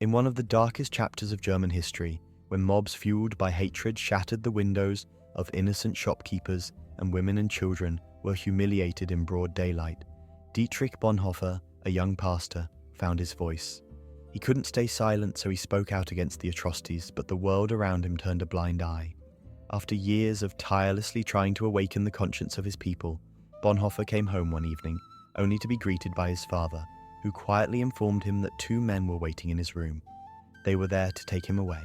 In one of the darkest chapters of German history, when mobs fueled by hatred shattered the windows of innocent shopkeepers and women and children were humiliated in broad daylight, Dietrich Bonhoeffer, a young pastor, found his voice. He couldn't stay silent, so he spoke out against the atrocities, but the world around him turned a blind eye. After years of tirelessly trying to awaken the conscience of his people, Bonhoeffer came home one evening, only to be greeted by his father, who quietly informed him that two men were waiting in his room. They were there to take him away.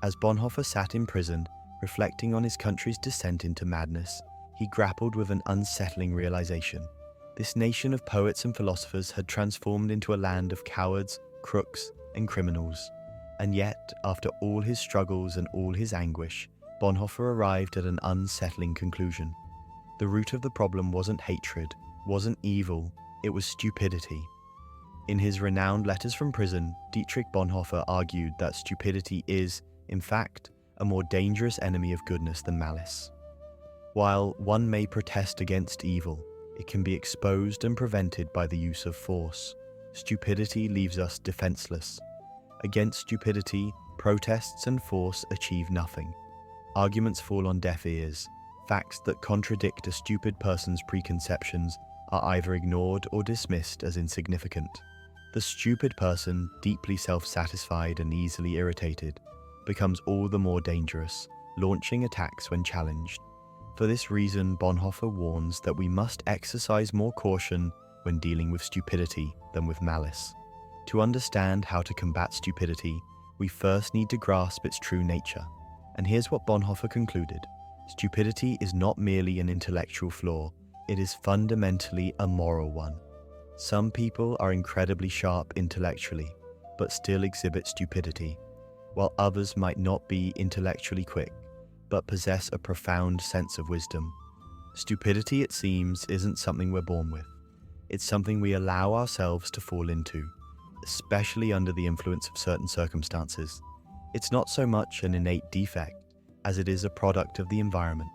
As Bonhoeffer sat imprisoned, reflecting on his country's descent into madness, he grappled with an unsettling realization. This nation of poets and philosophers had transformed into a land of cowards, crooks, and criminals. And yet, after all his struggles and all his anguish, Bonhoeffer arrived at an unsettling conclusion. The root of the problem wasn't hatred, wasn't evil, it was stupidity. In his renowned Letters from Prison, Dietrich Bonhoeffer argued that stupidity is, in fact, a more dangerous enemy of goodness than malice. While one may protest against evil, it can be exposed and prevented by the use of force. Stupidity leaves us defenseless. Against stupidity, protests and force achieve nothing. Arguments fall on deaf ears. Facts that contradict a stupid person's preconceptions are either ignored or dismissed as insignificant. The stupid person, deeply self-satisfied and easily irritated, becomes all the more dangerous, launching attacks when challenged. For this reason, Bonhoeffer warns that we must exercise more caution when dealing with stupidity than with malice. To understand how to combat stupidity, we first need to grasp its true nature. And here's what Bonhoeffer concluded. Stupidity is not merely an intellectual flaw, it is fundamentally a moral one. Some people are incredibly sharp intellectually, but still exhibit stupidity, while others might not be intellectually quick, but possess a profound sense of wisdom. Stupidity, it seems, isn't something we're born with. It's something we allow ourselves to fall into, especially under the influence of certain circumstances. It's not so much an innate defect as it is a product of the environment.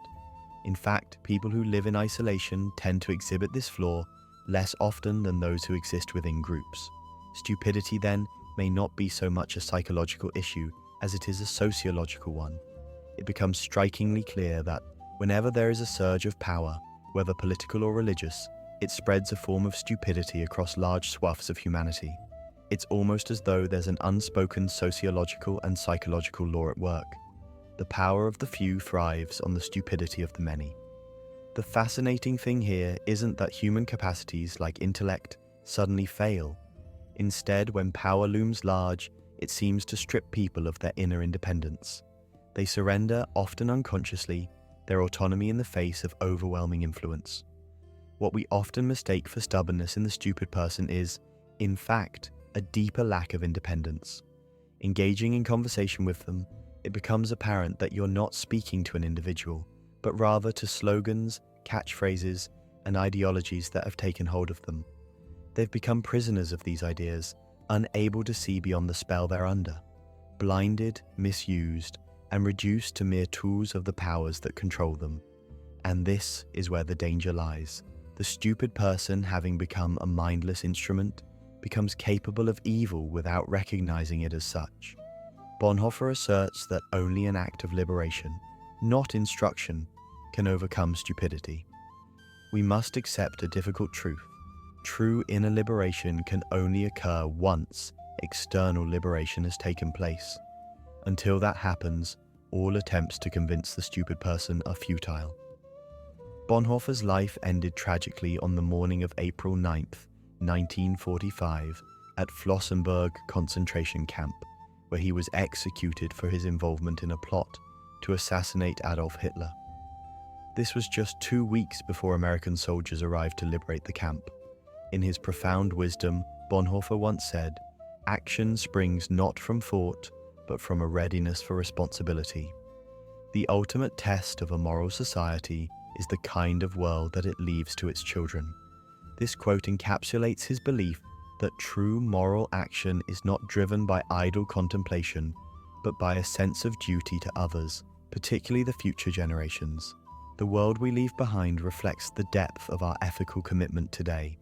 In fact, people who live in isolation tend to exhibit this flaw less often than those who exist within groups. Stupidity, then, may not be so much a psychological issue as it is a sociological one. It becomes strikingly clear that whenever there is a surge of power, whether political or religious, it spreads a form of stupidity across large swaths of humanity. It's almost as though there's an unspoken sociological and psychological law at work. The power of the few thrives on the stupidity of the many. The fascinating thing here isn't that human capacities like intellect suddenly fail. Instead, when power looms large, it seems to strip people of their inner independence. They surrender, often unconsciously, their autonomy in the face of overwhelming influence. What we often mistake for stubbornness in the stupid person is, in fact, a deeper lack of independence. Engaging in conversation with them, it becomes apparent that you're not speaking to an individual, but rather to slogans, catchphrases, and ideologies that have taken hold of them. They've become prisoners of these ideas, unable to see beyond the spell they're under, blinded, misused, and reduced to mere tools of the powers that control them. And this is where the danger lies. The stupid person, having become a mindless instrument, becomes capable of evil without recognizing it as such. Bonhoeffer asserts that only an act of liberation, not instruction, can overcome stupidity. We must accept a difficult truth. True inner liberation can only occur once external liberation has taken place. Until that happens, all attempts to convince the stupid person are futile. Bonhoeffer's life ended tragically on the morning of April 9th, 1945, at Flossenbürg concentration camp, where he was executed for his involvement in a plot to assassinate Adolf Hitler. This was just 2 weeks before American soldiers arrived to liberate the camp. In his profound wisdom, Bonhoeffer once said, "Action springs not from thought, but from a readiness for responsibility." The ultimate test of a moral society is the kind of world that it leaves to its children. This quote encapsulates his belief that true moral action is not driven by idle contemplation, but by a sense of duty to others, particularly the future generations. The world we leave behind reflects the depth of our ethical commitment today.